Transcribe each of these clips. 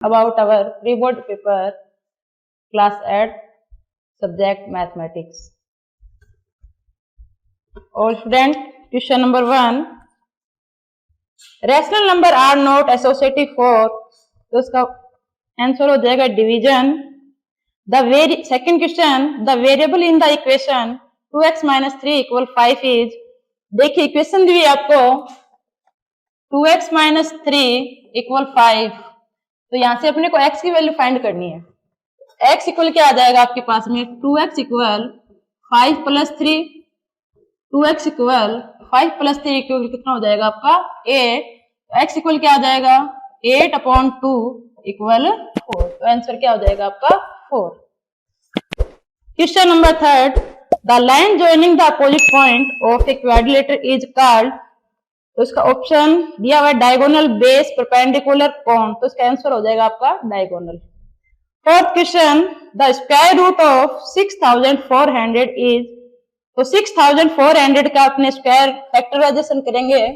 about our pre-board paper class 8 subject mathematics. All student, question number 1. Rational number are not associative for, तो इसका answer हो जाएगा division. Second question, the variable in the equation 2x minus 3 equal 5 is, देखिए equation दी हुई आपको 2x minus 3 equal 5, तो यहां से अपने को x की वैल्यू फाइंड करनी है. x इक्वल क्या आ जाएगा आपके पास में 2x equal 5 plus 3, 2x equal 5 plus 3 equal कितना हो जाएगा आपका 8. x इक्वल क्या आ जाएगा 8/2 इक्वल 4, तो आंसर क्या हो जाएगा आपका 4. Question number 3. The line joining the opposite point of A quadrilateral is called, तो इसका ऑप्शन दिया हुआ है डायगोनल, बेस, परपेंडिकुलर, कोण, तो इसका आंसर हो जाएगा आपका diagonal. Fourth question, the square root of 6400 is, तो 6400 का अपने स्क्वायर फैक्टराइजेशन करेंगे,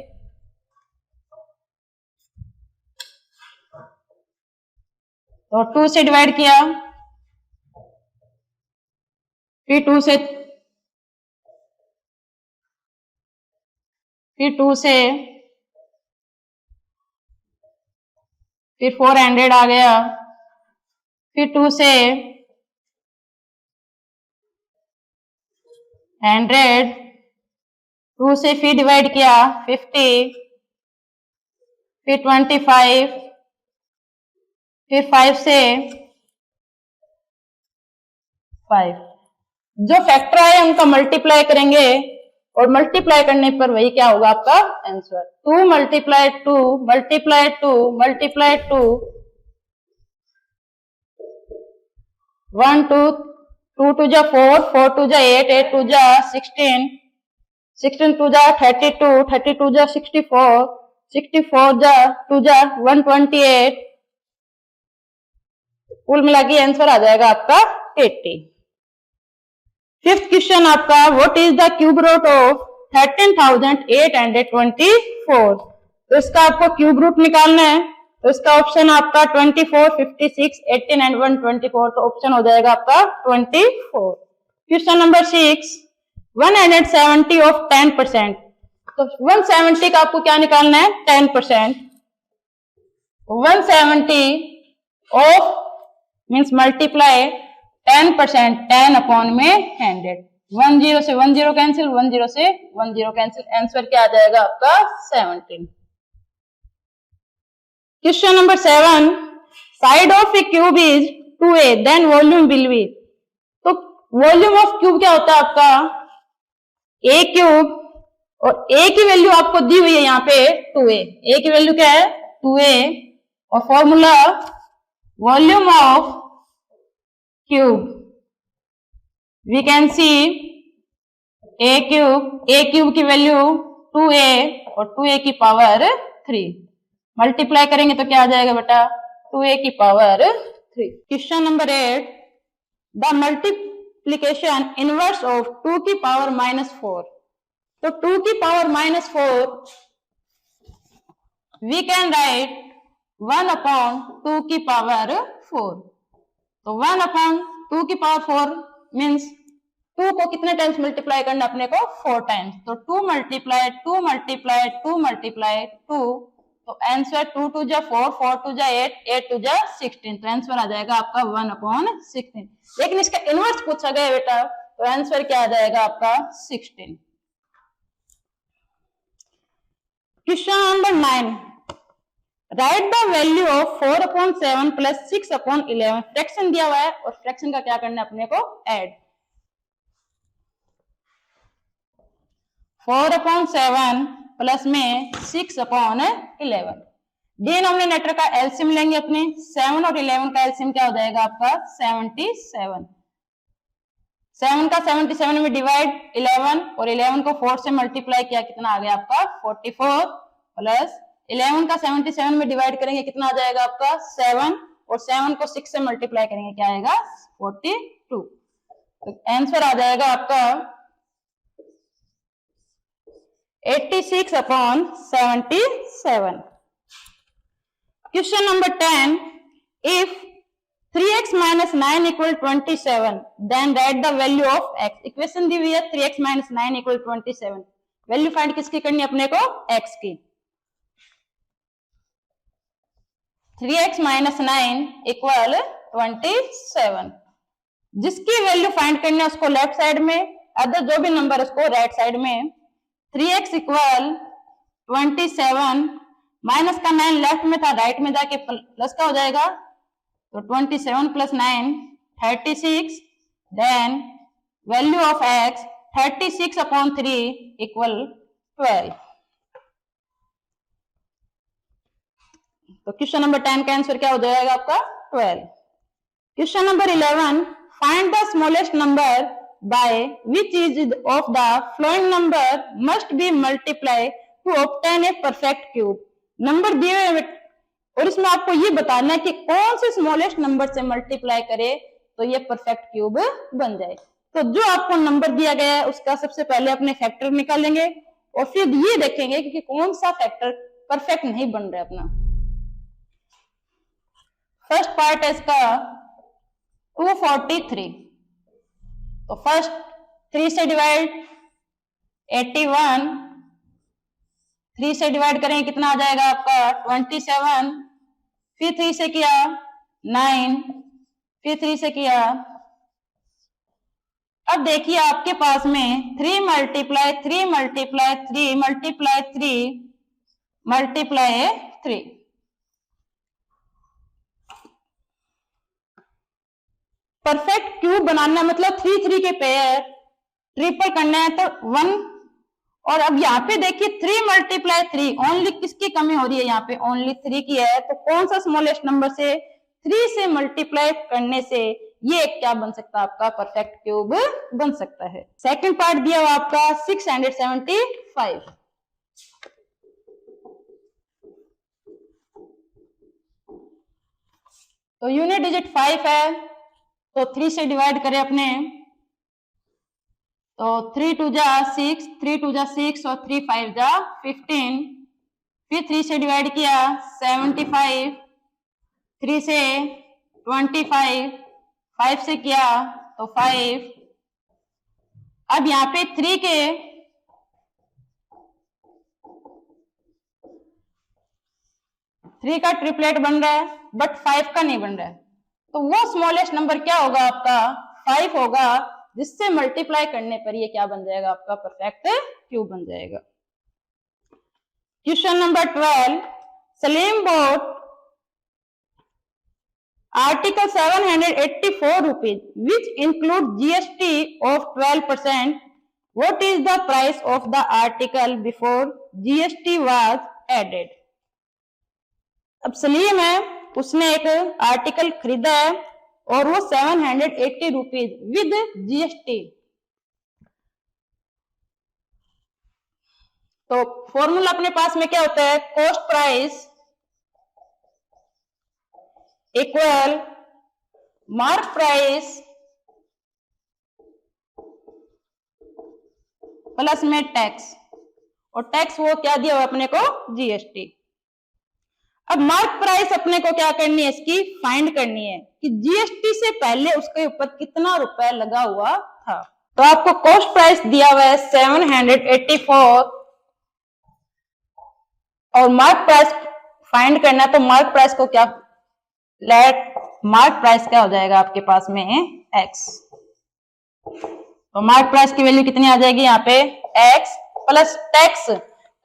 तो 2 से डिवाइड किया, फिर 2 से, फिर 400 आ गया, फिर 2 से 100, 2 से फिर डिवाइड किया 50, फिर 25, फिर 5 से 5. जो फैक्टर है उनका मल्टीप्लाई करेंगे और मल्टीप्लाई करने पर वही क्या होगा आपका आंसर. 2 मल्टीप्लाई 2 मल्टीप्लाई 2 मल्टीप्लाई 2, 1 2 2 2 जा 4 4 2 जा 8 8 2 जा 16 16 2 जा 32 32 जा 64 64 जा 2 जा 128, कुल मिला के आंसर आ जाएगा आपका 80. फिफ्थ क्वेश्चन आपका, what is the cube root of 13,824, तो इसका आपको क्यूब रूट निकालना है, तो इसका ऑप्शन आपका 24 56 18 एंड 124, तो ऑप्शन हो जाएगा आपका 24. क्वेश्चन नंबर 6, 170 ऑफ 10%, तो 170 का आपको क्या निकालना है 10%. 170 ऑफ मीन्स मल्टीप्लाई 10%, 10 अपॉन में 100, 10 से 10 कैंसिल, 10 से 10 कैंसिल, आंसर क्या आ जाएगा आपका 17. Question number 7, side of a cube is 2a then volume will be, तो वॉल्यूम ऑफ क्यूब क्या होता है आपका a क्यूब, और a की वैल्यू आपको दी हुई है यहाँ पे 2a, a की वैल्यू क्या है 2a, और formula volume of cube we can see a cube की वैल्यू 2a और 2a की पावर 3, मल्टीप्लाई करेंगे तो क्या आ जाएगा बेटा 2a की power 3. Question number 8, the multiplication inverse of 2 की पावर -4, तो 2 की पावर -4 we can write 1/2 की पावर 4, तो 1/2 की पावर 4 मीन्स 2 को कितने टाइम्स मल्टीप्लाई करना अपने को 4 टाइम्स, तो 2 मल्टीप्लाई 2 मल्टीप्लाई 2 मल्टीप्लाई 2, तो आंसर 2 2 जा 4 4 2 जा 8 8 2 जा 16, तो आंसर आ जाएगा आपका 1/16. लेकिन इसका इनवर्स पूछा गया बेटा, तो आंसर क्या आ जाएगा आपका 16. Question number 9, right the value of 4/7 plus 6/11, fraction दिया हुआ है और फ्रैक्शन का क्या करना है अपने को ऐड. 4/7 प्लस में 6/11, डिनोमिनेटर का एलसीएम लेंगे अपने, 7 और 11 का एलसीएम क्या हो जाएगा आपका 77, 7 का 77 में डिवाइड 11 और 11 को 4 से मल्टीप्लाई किया, कितना आ गया आपका 44, प्लस 11 का 77 में डिवाइड करेंगे कितना आ जाएगा आपका 7, और 7 को 6 से मल्टीप्लाई करेंगे क्या आएगा 42, तो आंसर आ जाएगा आपका 86/77. Question number 10. If 3x minus 9 equal 27, then write the value of x. Equation दी हुई है 3x minus 9 equal 27. Value find किसकी करनी है अपने को? x की. 3x minus 9 equal 27. जिसकी वैल्यू फाइंड करनी है उसको लेफ्ट साइड में, अदर जो भी नंबर उसको राइट साइड में. 3x इक्वल 27 माइनस का 9 लेफ्ट में था, राइट में जाके प्लस का हो जाएगा. तो 27 plus 9 36. Then value of x 36 upon 3 equal 12. तो क्वेश्चन नंबर 10 का आंसर क्या हो जाएगा आपका? 12. Question number 11, find the smallest number by which is of the flowing number must be multiply two obtain a perfect cube. Number दिए हुए और इसमें आपको ये बताना है कि कौन से स्मॉलेस्ट नंबर से मल्टीप्लाई करे तो ये परफेक्ट क्यूब बन जाए. तो जो आपको नंबर दिया गया है उसका सबसे पहले अपने फैक्टर निकालेंगे और फिर ये देखेंगे कि कौन सा फैक्टर परफेक्ट नहीं बन रहा है अपना. फर्स्ट पार्ट है इसका 243. तो फर्स्ट 3 से डिवाइड 81, 3 से डिवाइड करेंगे कितना आ जाएगा आपका 27. फिर 3 से किया 9, फिर 3 से किया. अब देखिए आपके पास में 3 multiply 3 multiply 3 multiply 3 multiply 3. Perfect cube बनाना मतलब 3 3 के पेयर ट्रिपल करना है तो 1. और अब यहाँ पे देखिए 3 मल्टीप्लाई 3 ओनली किसकी कमी हो रही है? यहाँ पे ओनली 3 की है. तो कौन सा स्मॉलेस्ट नंबर से 3 से मल्टीप्लाई करने से ये क्या बन सकता है? आपका परफेक्ट क्यूब बन सकता है. सेकंड पार्ट दिया हुआ आपका 675. तो यूनिट डिजिट 5 है तो 3 से डिवाइड करें अपने. तो 3 2 जा 6, 3 2 जा 6 और 3 5 जा 15. फिर 3 से डिवाइड किया 75, 3 से 25, 5 से किया तो 5. अब यहाँ पे 3 के 3 का ट्रिपलेट बन रहा है बट 5 का नहीं बन रहा है. तो वो स्मॉलेस्ट नंबर क्या होगा आपका? 5 होगा, जिससे मल्टीप्लाई करने पर ये क्या बन जाएगा? आपका परफेक्ट क्यूब बन जाएगा. Question number 12, Salim bought article 784 rupees which include GST of 12%. What is the price of the article before GST was added? अब सलीम है, उसने एक आर्टिकल खरीदा है और वो 780 रुपीज विद जीएसटी. तो फॉर्मूला अपने पास में क्या होता है? Cost price equal mark price plus में टैक्स. और टैक्स वो क्या दिया हुआ अपने को? जीएसटी. अब मार्क प्राइस अपने को क्या करनी है? इसकी फाइंड करनी है कि जीएसटी से पहले उसके ऊपर कितना रुपए लगा हुआ था. तो आपको कॉस्ट प्राइस दिया हुआ है 784 और मार्क प्राइस फाइंड करना है. तो मार्क प्राइस को क्या मार्क प्राइस क्या हो जाएगा आपके पास में? एक्स. तो मार्क प्राइस की वैल्यू कितनी आ जाएगी यहाँ पे? X plus tax.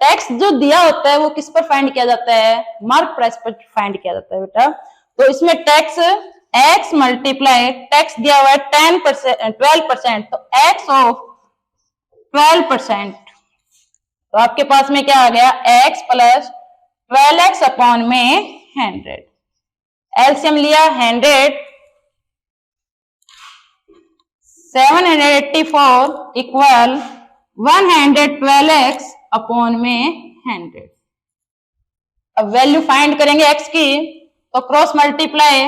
टैक्स जो दिया होता है वो किस पर फाइंड किया जाता है? मार्क प्राइस पर फाइंड किया जाता है बेटा. तो इसमें टैक्स x मल्टीप्लाई टैक्स दिया हुआ है 10% 12%. तो x ऑफ 12%. तो आपके पास में क्या आ गया? x प्लस 12x अपॉन में 100. एलसीएम लिया 100, 784 इक्वल 112x अपॉन में 100. अब वैल्यू फाइंड करेंगे x की. तो cross multiply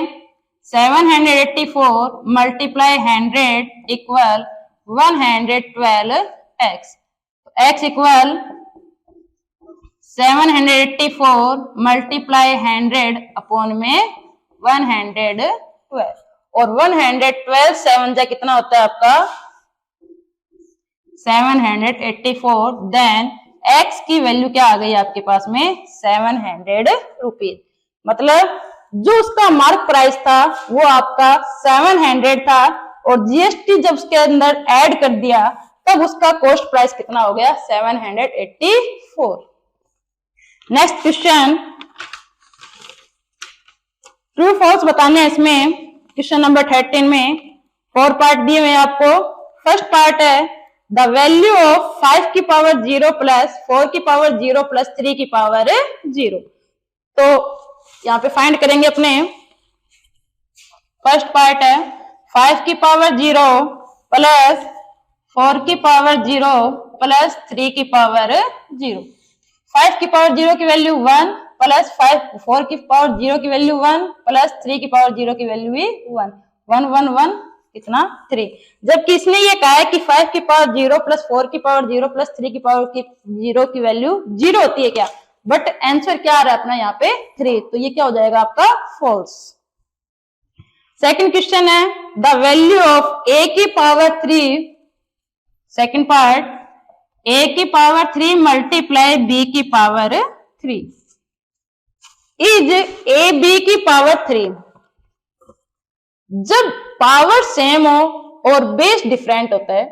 784 multiply 100 equal 112x. x equal 784 multiply 100 upon में 112 और 112 7 जा कितना होता है आपका 784। देन x की वैल्यू क्या आ गई आपके पास में 700 रुपीज। मतलब जो उसका मार्क प्राइस था वो आपका 700 था और जीएसटी जब उसके अंदर ऐड कर दिया तब उसका कॉस्ट प्राइस कितना हो गया 784। नेक्स्ट क्वेश्चन ट्रू फॉल्स बताने हैं इसमें। क्वेश्चन नंबर 13 में 4 पार्ट दिए हुए हैं आपको। फर्स्ट पार्ट है द वैल्यू ऑफ 5 की पावर 0 प्लस 4 की पावर 0 प्लस 3 की पावर 0। तो यहाँ पे फाइंड करेंगे अपने। फर्स्ट पार्ट है 5 की पावर 0 प्लस 4 की पावर 0 प्लस 3 की पावर 0। 5 की पावर 0 की वैल्यू 1 प्लस 4 की पावर 0 की वैल्यू 1 प्लस 3 की पावर 0 की वैल्यू भी 1 1 1 1 कितना 3। जबकि इसने ये कहा है कि 5 की पावर 0 प्लस 4 की पावर 0 प्लस 3 की पावर 0 की वैल्यू 0 होती है क्या, बट आंसर क्या आ रहा है अपना यहाँ पे 3। तो ये क्या हो जाएगा आपका फॉल्स। सेकंड क्वेश्चन है द वैल्यू ऑफ a की पावर 3, सेकंड पार्ट a की पावर 3 मल्टीप्लाई b की पावर 3 इज a b की पावर 3। जब पावर सेम हो और बेस डिफरेंट होता है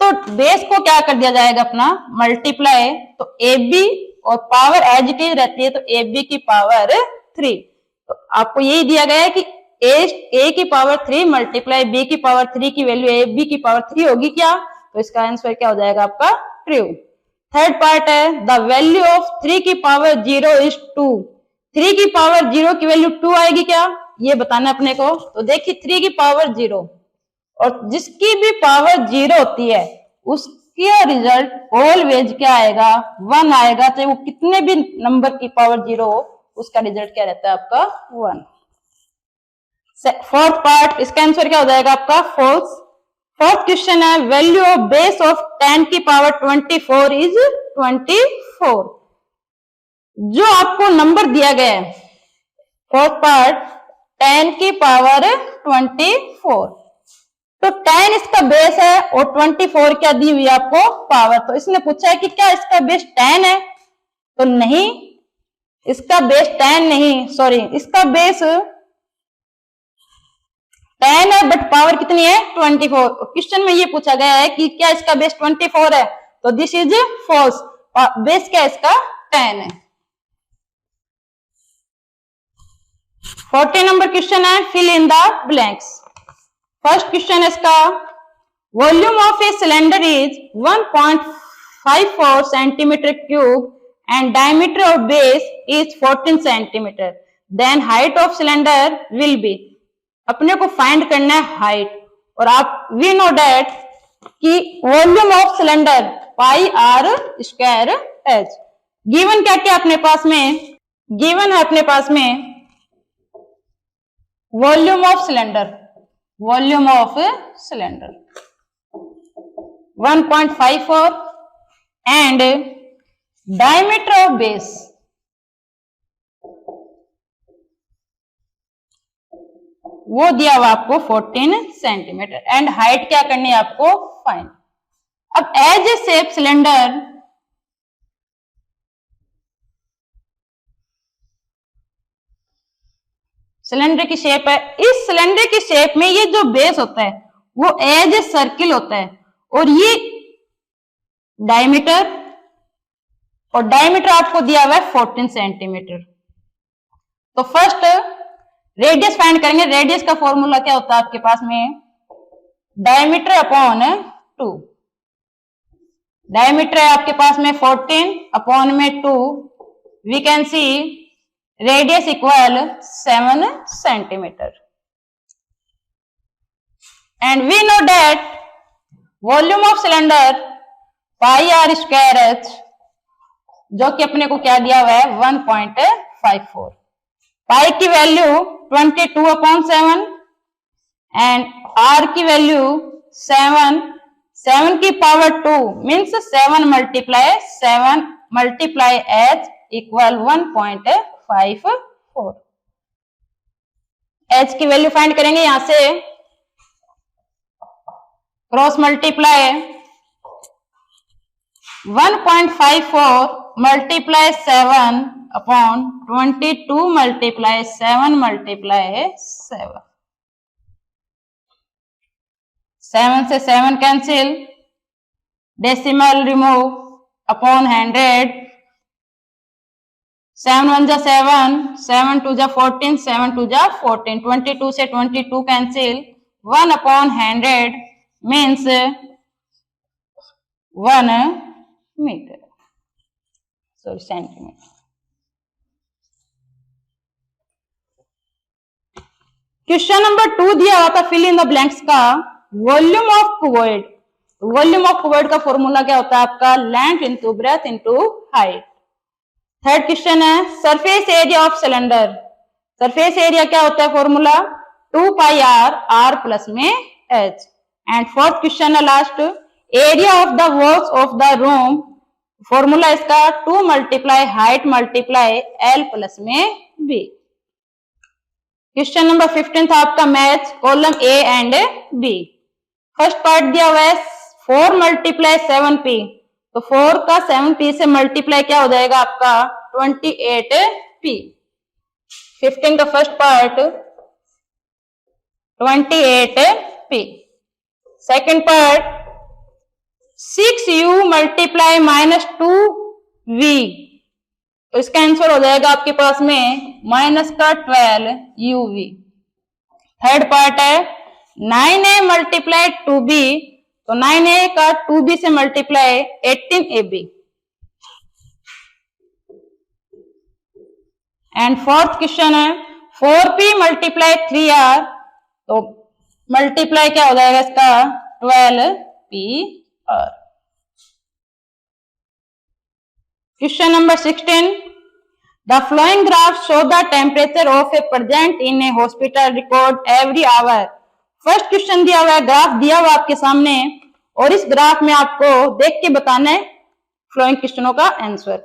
तो बेस को क्या कर दिया जाएगा अपना मल्टीप्लाई। तो ए बी और पावर एज इट इज रहती है तो ए बी की पावर 3। तो आपको यही दिया गया है कि ए की पावर 3 मल्टीप्लाई बी की पावर 3 की वैल्यू ए बी की पावर 3 होगी क्या, तो इसका आंसर क्या हो जाएगा आपका ट्रू। थर्ड पार्ट है द वैल्यू ऑफ 3 की पावर 0 इज 2। 3 की पावर 0 की वैल्यू 2 आएगी क्या, ये बताना अपने को। तो देखिए 3 की पावर 0 और जिसकी भी पावर 0 होती है उसका रिजल्ट ऑलवेज क्या आएगा 1 आएगा, चाहे वो कितने भी नंबर की पावर 0 हो उसका रिजल्ट क्या रहता है आपका 1। फोर्थ पार्ट इसका आंसर क्या हो जाएगा आपका फॉल्स। फोर्थ क्वेश्चन है वैल्यू ऑफ बेस ऑफ 10 की पावर 24 इज 24। जो आपको नंबर दिया गया है फोर्थ पार्ट 10 की पावर 24, तो 10 इसका बेस है और 24 क्या दी हुई आपको पावर। तो इसने पूछा है कि क्या इसका बेस 10 है, तो नहीं इसका बेस 10 नहीं, सॉरी इसका बेस 10 है बट पावर कितनी है 24। क्वेश्चन में ये पूछा गया है कि क्या इसका बेस 24 है, तो दिस इज फॉल्स। बेस क्या इसका 10 है। 40 नंबर क्वेश्चन है fill in the blanks. First question इसका volume of a cylinder is 1.54 centimetre cube and diameter of base is 14 centimetre, then height of cylinder will be. अपने को find करना है height, और आप वी नो डेट कि volume of cylinder pi are square h. Given क्या क्या अपने पास में, गिवन है अपने पास में volume of cylinder, volume of cylinder 1.54 and diameter of base वो दिया हुआ आपको 14 सेंटीमीटर एंड हाइट क्या करनी है आपको फाइंड। अब as a shape cylinder cylinder की शेप है, इस सिलेंडर की शेप में ये जो बेस होता है वो एज ए सर्किल होता है और ये डायमीटर, और डायमीटर आपको दिया हुआ है 14 सेंटीमीटर। तो फर्स्ट रेडियस फाइंड करेंगे। रेडियस का फॉर्मूला क्या होता है आपके पास में डायमीटर अपॉन 2। डायमीटर है आपके पास में 14 अपॉन में 2, we can see radius equal 7 centimetre and we know that volume of cylinder pi are square H, जो कि अपने को क्या दिया हुआ है 1.54। पाई की वैल्यू 22/7 एंड आर की वैल्यू 7, 7 की power 2 means 7 multiply H equal 1.54। H की वैल्यू फाइंड करेंगे, यहां से cross multiply 1.54 multiply 7 upon 22 multiply 7 multiply 7, 7 से 7 कैंसिल, डेसिमल रिमूव अपॉन 100, 7 1 जा 7, 7 2 जा 14, 7 2 जा 14, 22 से 22 cancel, 1 upon 100 means 1 metre, sorry centimetre. Question number 2 दिया हुआ था फिल इन द ब्लैंक्स का volume of cuboid. Volume of cuboid का फॉर्मूला क्या होता है आपका, length into breadth into height. Third question है surface area of cylinder. Surface area क्या होता है, formula 2 pi r, r plus में एच। एंड फोर्थ क्वेश्चन है last, area of the walls of the room. Formula इसका 2 multiply height multiply L plus में B. Question number 15 था आपका match column A and B. First part दिया हुआ है 4 multiply 7p, तो 4 का 7p से मल्टीप्लाई क्या हो जाएगा आपका 28p। 15 का first part 28p। Second part 6u multiply -2v, तो इसका आंसर हो जाएगा आपके पास में माइनस का 12uv। थर्ड पार्ट है 9a मल्टीप्लाई 2b, तो 9a का 2b से multiply 18ab। And fourth question है 4p मल्टीप्लाई 3r, तो मल्टीप्लाई क्या हो जाएगा इसका 12pr। Question number 16, the flowing graph show the temperature of A present in A hospital record every hour. First question दिया हुआ है, ग्राफ दिया हुआ आपके सामने, और इस ग्राफ में आपको देख के बताना है फ्लोइंग क्वेश्चनों का answer.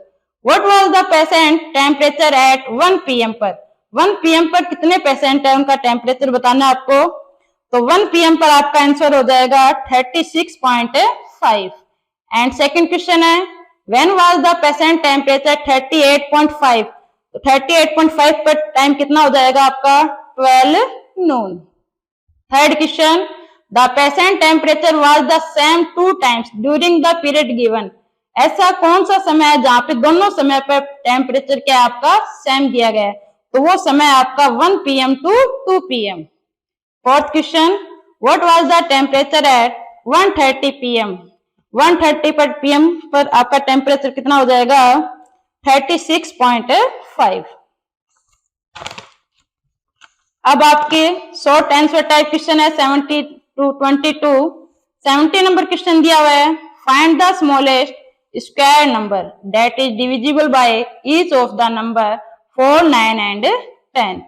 What was the patient temperature at 1 PM पर। 1 PM पर कितने पेशेंट है उनका टेम्परेचर बताना है आपको, तो 1 PM पर आपका आंसर हो जाएगा 36.5। एंड सेकंड क्वेश्चन है when was the patient temperature 38.5, तो 38.5 पर टाइम कितना हो जाएगा आपका 12 noon. Third question the patient temperature was the same 2 times during the period given. ऐसा कौन सा समय है जहां पे दोनों समय पर टेम्परेचर क्या आपका सेम दिया गया है, तो वो समय आपका 1 PM to 2 PM। Fourth question what was the temperature at 1:30 PM। 1:30 पर PM पर आपका टेम्परेचर कितना हो जाएगा 36.5। अब आपके शॉर्ट आंसर टाइप क्वेश्चन है 70 to 22। 70 नंबर क्वेश्चन दिया हुआ है find the smallest square number that is divisible by each of the number 4, 9 and 10।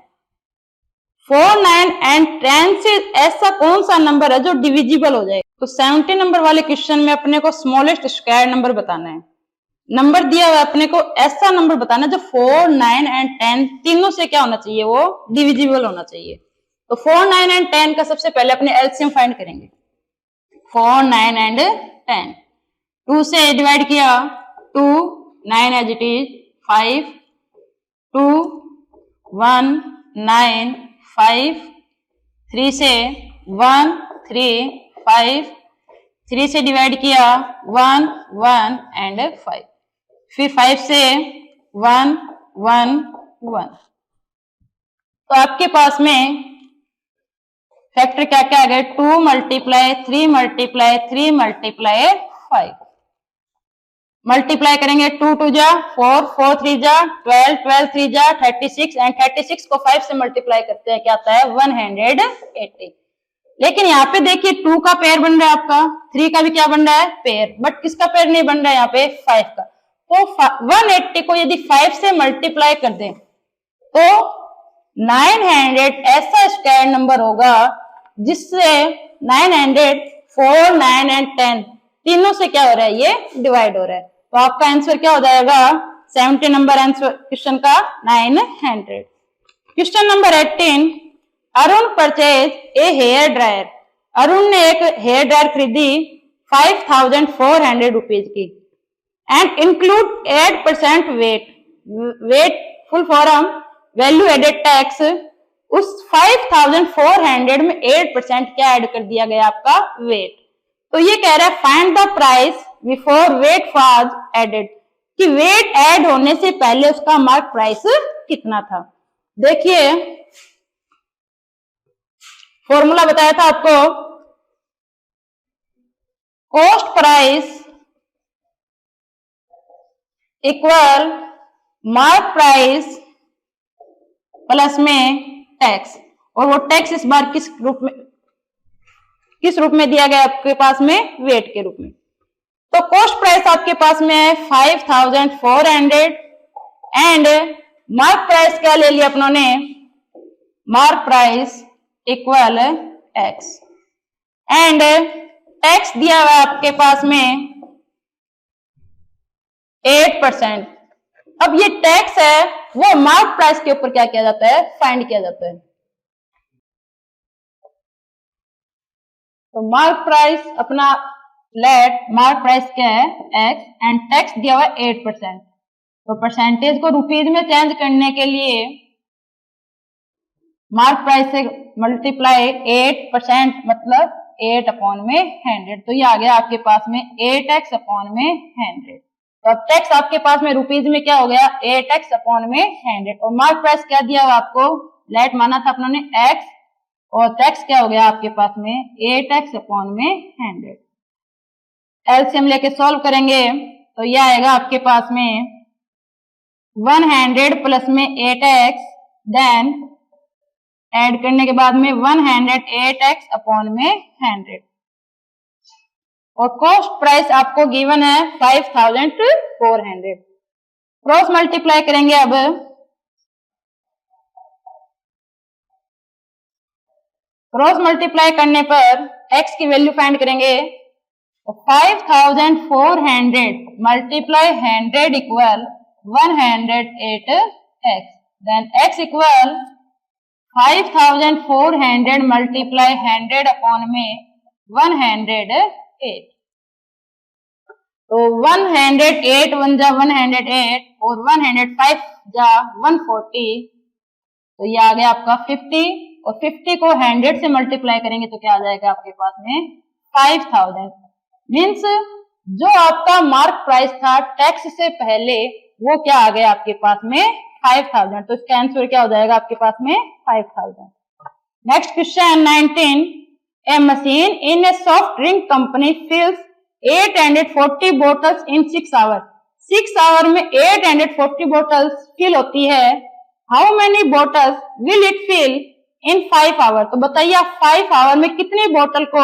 4, 9 and 10 से ऐसा कौन सा नंबर है जो डिविजिबल हो जाए, तो 70 नंबर वाले क्वेश्चन में अपने को स्मॉलेस्ट स्क्वायर नंबर बताना है। नंबर दिया हुआ है अपने को ऐसा नंबर बताना है जो 4, 9 एंड 10 तीनों से क्या होना चाहिए, वो डिविजिबल होना चाहिए। तो 4, 9 एंड 10 का सबसे पहले अपने एलसीएम फाइंड करेंगे। 4, 9 एंड 10, 2 से डिवाइड किया 2, 9 एज इट इज 5, 2, 1, 9, 5, 3 से 1, 3, 5, 3 से डिवाइड किया 1, 1 एंड 5, फिर 5 से 1, 1, 1। तो आपके पास में फैक्टर क्या क्या आ गए 2 मल्टीप्लाई 3 मल्टीप्लाई 3 मल्टीप्लाई 5। मल्टीप्लाई करेंगे 2 2 जा 4, 4 3 जा 12, 12 3 जा 36 एंड 36 को 5 से मल्टीप्लाई करते हैं क्या आता है 180। लेकिन यहाँ पे देखिए 2 का पेयर बन रहा है आपका, 3 का भी क्या बन रहा है पेयर, बट किसका पेयर नहीं बन रहा है यहाँ पे 5 का। तो 180 को यदि 5 से मल्टीप्लाई कर दें तो 900 ऐसा स्क्वायर नंबर होगा जिससे 900, 4, 9 एंड 10 तीनों से क्या हो रहा है ये डिवाइड हो रहा है। तो आपका आंसर क्या हो जाएगा 70 नंबर आंसर क्वेश्चन का 900। Question number 18, Arun purchase a hair dryer, Arun ने एक हेयर ड्रायर खरीदी 5400 रुपीज की and include 8% VAT, VAT full form value added tax, उस 5400 में 8% क्या ऐड कर दिया गया आपका वेट। तो ये कह रहा है find the price before VAT was added, कि वेट ऐड होने से पहले उसका मार्क प्राइस कितना था। देखिए फॉर्मूला बताया था आपको, cost price equal mark price plus में टैक्स, और वो टैक्स इस बार किस रूप में दिया गया आपके पास में, वेट के रूप में। तो कॉस्ट प्राइस आपके पास में है 5400 एंड मार्क प्राइस क्या ले लिया अपनों ने, mark price equal tax, and tax दिया हुआ है आपके पास में 8%। अब ये टैक्स है वो मार्क प्राइस के ऊपर क्या किया जाता है, फाइंड किया जाता है। तो मार्क प्राइस अपना लेट मार्क प्राइस क्या है x एंड टैक्स दिया हुआ है 8%। तो परसेंटेज को रुपीज में चेंज करने के लिए मार्क प्राइस से मल्टीप्लाई 8% मतलब 8/100, तो ये आ गया आपके पास में 8x/100। तो अब टैक्स आपके पास में रुपीज में क्या हो गया 8x/100, और मार्क प्राइस क्या दिया हुआ आपको, लेट माना था अपनों ने x, और टैक्स क्या हो गया आपके पास में 8x/100। एलसीएम लेके सॉल्व करेंगे तो ये आएगा आपके पास में 100 प्लस में 8x, देन ऐड करने के बाद में 108x/100, और कॉस्ट प्राइस आपको गिवन है 5400। क्रॉस मल्टीप्लाई करेंगे, अब क्रॉस मल्टीप्लाई करने पर x की वैल्यू फाइंड करेंगे, तो 5400 multiply 100 equal 108x, then x equal 5400 multiply 100/108। तो 108 1 जा 108 और 105 जा 140, तो ये आ गया आपका 50, और 50 को 100 से मल्टीप्लाई करेंगे तो क्या आ जाएगा आपके पास में 5000। मीन्स जो आपका मार्क प्राइस था टैक्स से पहले वो क्या आ गया आपके पास में 5000, तो इसका आंसर क्या हो जाएगा आपके पास में 5000। Next question 19, a machine in a soft drink company fills 840 bottles in 6 hour, 6 hour में 840 बोटल्स फिल होती है, how many bottles will it fill in 5 hour. तो बताइए आप 5 आवर में कितनी बोतल को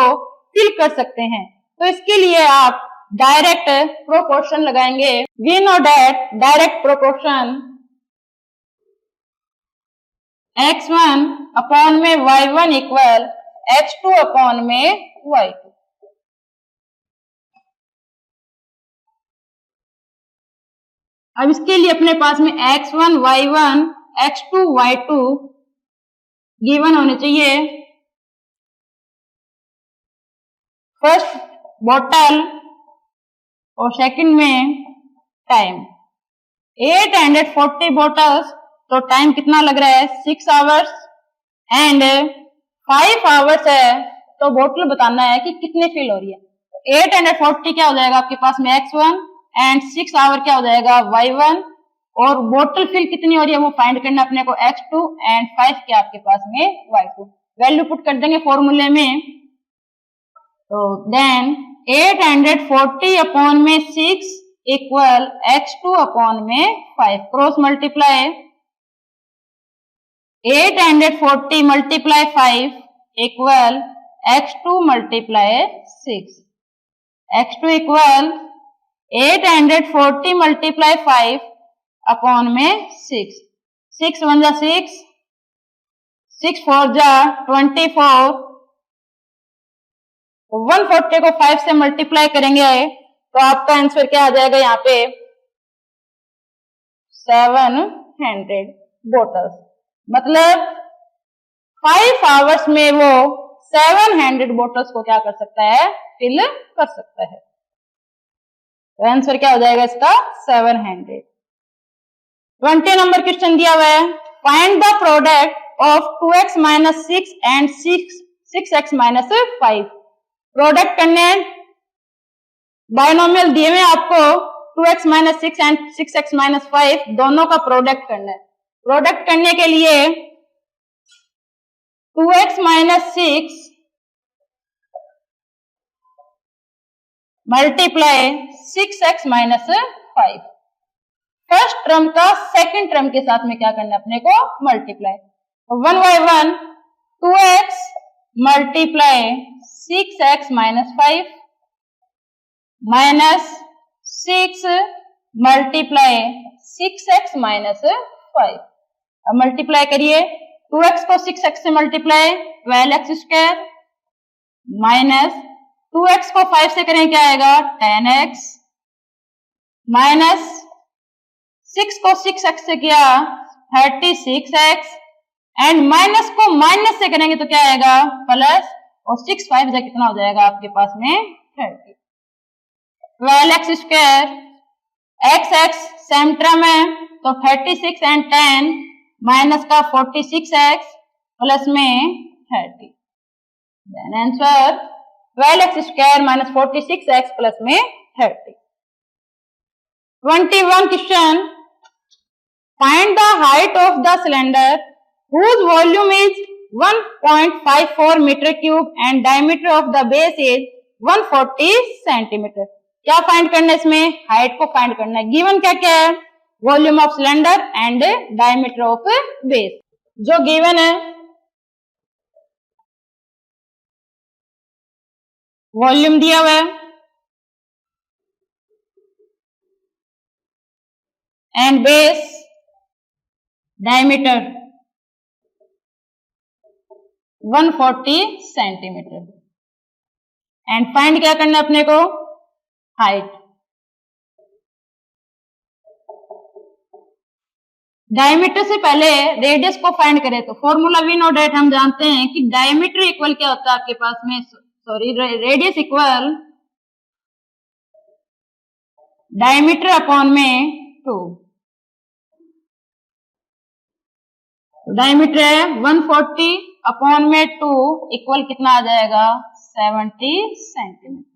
फिल कर सकते हैं। तो इसके लिए आप डायरेक्ट प्रोपोर्शन लगाएंगे, we know that direct proportion x1 में y1 इक्वल x2 में y2। अब इसके लिए अपने पास में x1 y1 x2 y2 given होने चाहिए। फर्स्ट बोतल और सेकंड में टाइम, 840 बोटल्स, तो टाइम कितना लग रहा है 6 आवर्स, एंड 5 आवर्स है, तो बोतल बताना है कि कितने फिल हो रही है। 840 क्या हो जाएगा आपके पास में x1 एंड 6 आवर क्या हो जाएगा y1, और बोतल फिल कितनी हो रही है वो फाइंड करना अपने को x2 एंड 5 क्या आपके पास में y2। वैल्यू पुट कर देंगे फॉर्मूले में, तो then 840/6 equal x2/5, cross multiply 840 multiply 5 equal x2 multiply 6, x2 equal 840 multiply 5/6, 6 1 जा 6, 6 4 जा 24, 140 को 5 से मल्टीप्लाई करेंगे तो आपका आंसर क्या आ जाएगा यहाँ पे 700 बोटल्स। मतलब 5 आवर्स में वो 700 बोटल्स को क्या कर सकता है, फिल कर सकता है। तो आंसर क्या हो जाएगा इसका 700। 20 नंबर क्वेश्चन दिया हुआ है, find the product of 2x minus 6 and 6x minus 5। Product करने, बाइनोमियल दिए हुए आपको 2x minus 6 and 6x minus 5, दोनों का प्रोडक्ट करना है। प्रोडक्ट करने के लिए 2x minus 6 multiply 6x minus 5, first term का सेकंड टर्म के साथ में क्या करना है अपने को, multiply. 1 by 1 2x multiply 6x minus 5 minus 6 multiply 6x minus 5। अब मल्टीप्लाई करिए, 2x को 6x से multiply 12x square minus 2x को 5 से करें क्या आएगा 10x माइनस 6 को 6x से किया 36x एंड माइनस को माइनस से करेंगे तो क्या आएगा प्लस, और 6 5 से कितना हो जाएगा आपके पास में 30। 12x square x x same term है तो 36 एंड 10 माइनस का 46x प्लस में 30। Then answer 12x square minus 46x plus में 30। 21 question, find the height of the cylinder whose volume is 1.54 metre cube and diameter of the base is 140 centimetre. क्या find करना है इसमें, height को find करना है। Given क्या क्या है, volume of cylinder and diameter of base. जो गिवन है वॉल्यूम दिया हुआ है and base diameter 140 centimetre and find क्या करना है अपने को, हाइट। डायमीटर से पहले रेडियस को फाइंड करें तो फॉर्मूला वी नो डेट हम जानते हैं कि डायमीटर इक्वल क्या होता है आपके पास में, sorry radius equal diameter upon में 2। डायमीटर है 140 अपॉन में 2 इक्वल कितना आ जाएगा 70 सेंटीमीटर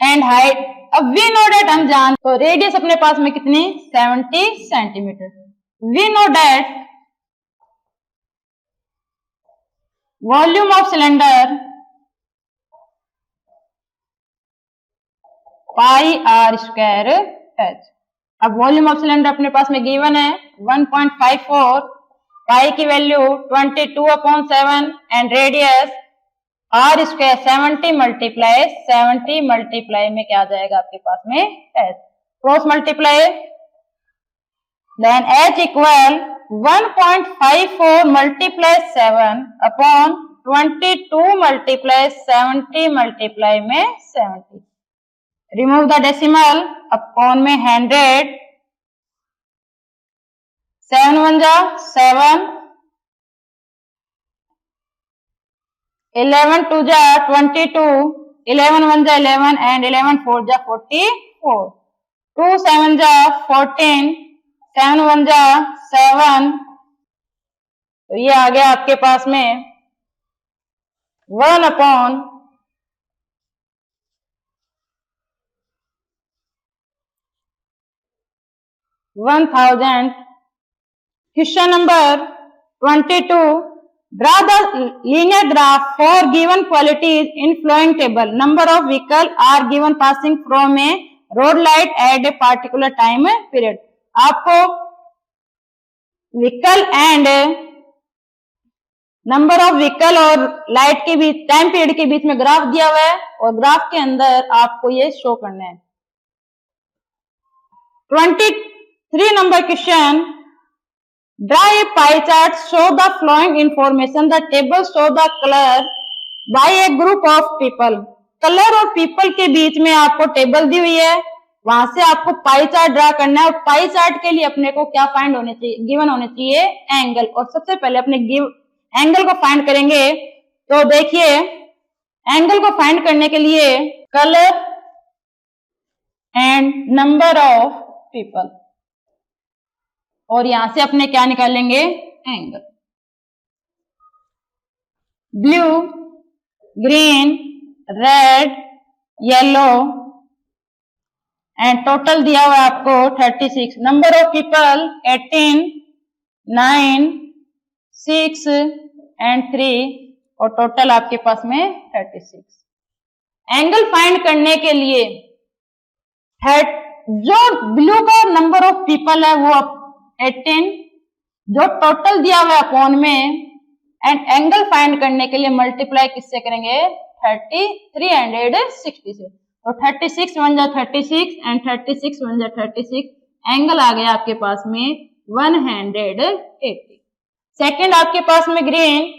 एंड हाइट, अब वी नो डेट हम जान, तो रेडियस अपने पास में कितनी 70 centimetre. We know that volume of cylinder pi are square h. अब वॉल्यूम ऑफ सिलेंडर अपने पास में गिवन है 1.54, पाई की value 22/7 and radius r square 70 multiply में क्या आ जाएगा आपके पास में h, cross multiply, then h equal 1.54 multiply 7 upon 22 multiply 70 multiply में 70। रिमूव द डेसिमल, अपॉन में 100, 7 1 जा 7, 11 2 जा 22, 11 1 जा 11 एंड 11 4 जा 44, 2 7 जा 14, 7 1 जा 7, तो ये आ गया आपके पास में 1 upon 1000। Question number 22, draw the linear graph for given quantities in flowing table. Number of vehicles are given passing from a road light at a particular time period. आपको vehicle and number of vehicle और light के बीच time period के बीच में graph दिया हुआ है और graph के अंदर आपको ये शो करना है। 23 number question, draw a pie chart, show the following information. The table show the color by a group of people. Colour और पीपल के बीच में आपको टेबल दी हुई है वहां से आपको पाई चार्ट ड्रा करना है और पाई चार्ट के लिए अपने को क्या फाइंड होने चाहिए, गिवन होने चाहिए एंगल। और सबसे पहले अपने एंगल को फाइंड करेंगे। तो देखिए एंगल को फाइंड करने के लिए colour and number of people, और यहां से अपने क्या निकालेंगे, angle. Blue, green, red, yellow and total दिया हुआ है आपको 36। नंबर ऑफ पीपल 18, 9, 6 एंड 3, और टोटल आपके पास में 36। एंगल फाइंड करने के लिए जो ब्लू का नंबर ऑफ पीपल है वो 18, जो टोटल दिया हुआ है अपॉन में, एंड एंगल फाइंड करने के लिए मल्टीप्लाई किससे करेंगे, 33 एंड 60 से। तो 36 1 जा 36 एंड 36 1 जा 36, एंगल आ गया आपके पास में 180। सेकंड आपके पास में ग्रीन,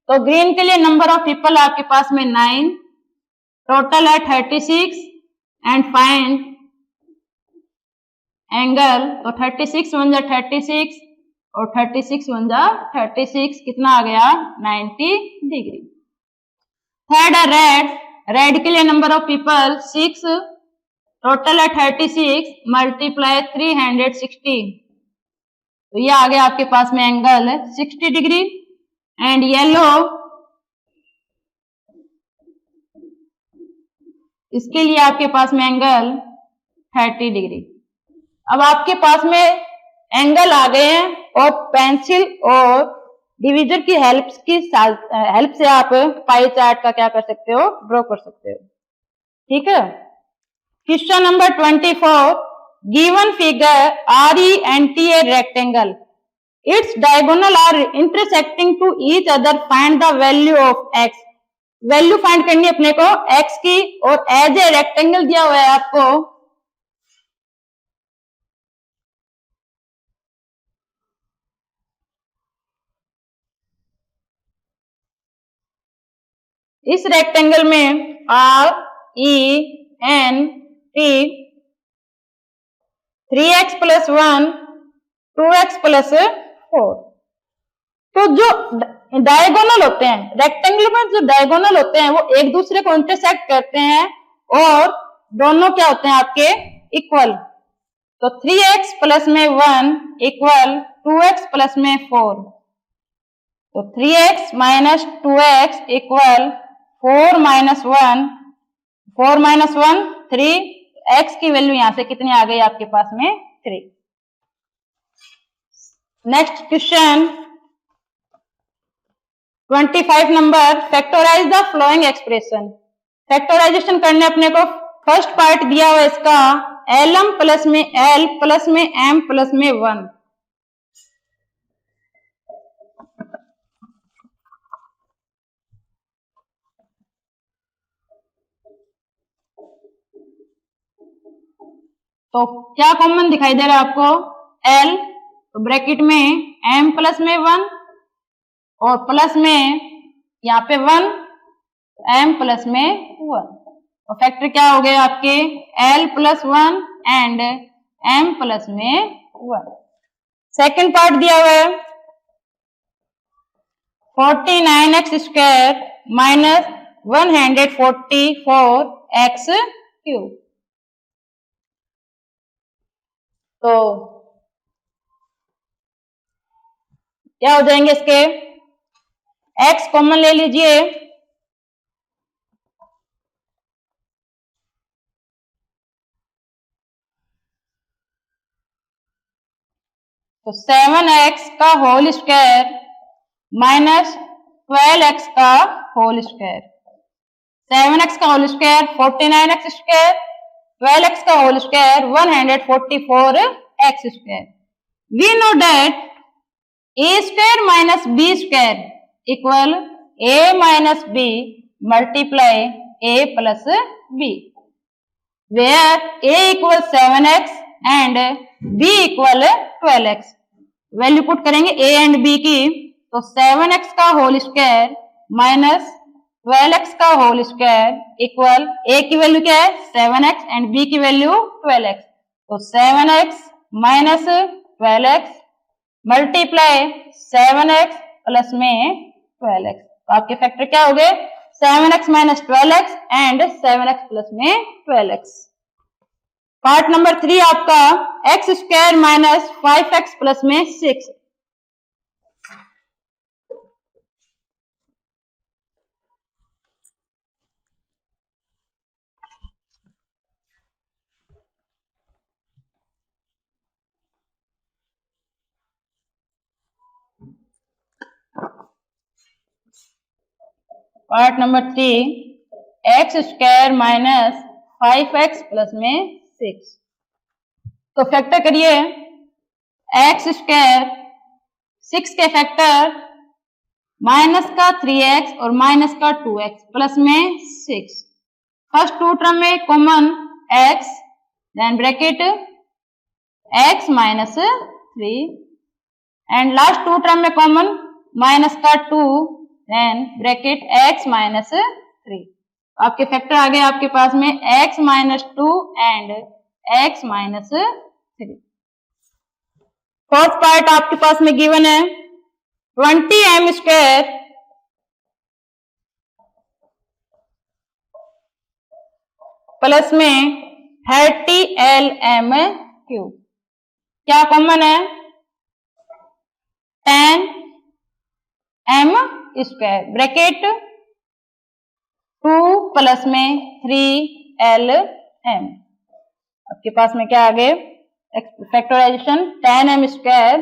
तो ग्रीन के लिए नंबर ऑफ पीपल आपके पास में 9, टोटल है 36 एंड फाइंड एंगल। तो 36 1 जा 36 और 36 1 जा 36, कितना आ गया, 90 डिग्री। थर्ड है रेड, रेड के लिए नंबर ऑफ पीपल 6, टोटल है 36 मल्टीप्लाई 360, तो ये आ गया आपके पास में एंगल 60 डिग्री। एंड येलो, इसके लिए आपके पास में एंगल 30 डिग्री। अब आपके पास में एंगल आ गए हैं और पेंसिल और डिवीजर की हेल्प से आप पाई चार्ट का क्या कर सकते हो, ड्रॉ कर सकते हो। ठीक है। Question number 24, given figure RE and T a rectangle, its diagonal are intersecting to each other, find the value of x। Value find करनी है अपने को x की, और एज ए रेक्टेंगल दिया हुआ है आपको इस रेक्टेंगल में RENT 3x + 1 2x + 4। तो जो डायगोनल होते हैं रेक्टेंगल में, जो डायगोनल होते हैं वो एक दूसरे को इंटरसेक्ट करते हैं और दोनों क्या होते हैं आपके, इक्वल। तो 3x + 1 इक्वल 2x + 4, तो 3x - 2x इक्वल 4 - 1, 4 - 1 3, x की वैल्यू यहां से कितनी आ गई आपके पास में, 3। Next question 25 number, factorise the following expression. Factorisation करने अपने को फर्स्ट पार्ट दिया हुआ इसका lm प्लस में l प्लस में m प्लस में 1। तो क्या कॉमन दिखाई दे रहा है आपको, l, तो ब्रैकेट में m प्लस में 1 और प्लस में यहाँ पे 1, m प्लस में 1, तो फैक्टर क्या हो गए आपके, l + 1 एंड m प्लस में 1। सेकंड पार्ट दिया हुआ है 49x² - 144x³। तो क्या हो जाएंगे इसके, x कॉमन ले लीजिए, तो 7x का होल स्क्वायर माइनस 12x का होल स्क्वायर। 7x का होल स्क्वायर 49x², 12x का whole square 144x²। We know that a² - b² equal a minus b multiply a plus b, where a equals 7x and b equal 12x। Value put करेंगे a and b की, तो 7x का whole square minus 12x का whole square equal a की value क्या है 7x and b की value 12x, तो 7x minus 12x multiply 7x plus में 12x, तो आपके फैक्टर क्या हो गए 7x minus 12x and 7x plus में 12x। पार्ट नंबर 3 आपका x square minus 5x plus में 6। Part number 3 x square minus 5x plus में 6, तो फैक्टर करिए एक्स स्क्वायर 6 के फैक्टर माइनस का 3x और माइनस का 2x प्लस में 6। फर्स्ट टू टर्म में common x, then bracket x minus 3 and last two term में कॉमन माइनस का 2 देन ब्रैकेट x माइनस 3। आपके फैक्टर आ गए आपके पास में x minus 2 and x minus 3। Fourth part आपके पास में गिवन है 20m स्क्वायर प्लस में 30lm क्यूब, क्या कॉमन है 10m स्क्वायर ब्रैकेट 2 प्लस में 3lm, आपके पास में क्या आ गए फैक्टराइजेशन 10m स्क्वायर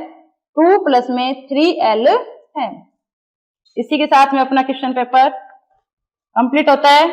2 प्लस में 3lm। इसी के साथ में अपना क्वेश्चन पेपर कंप्लीट होता है।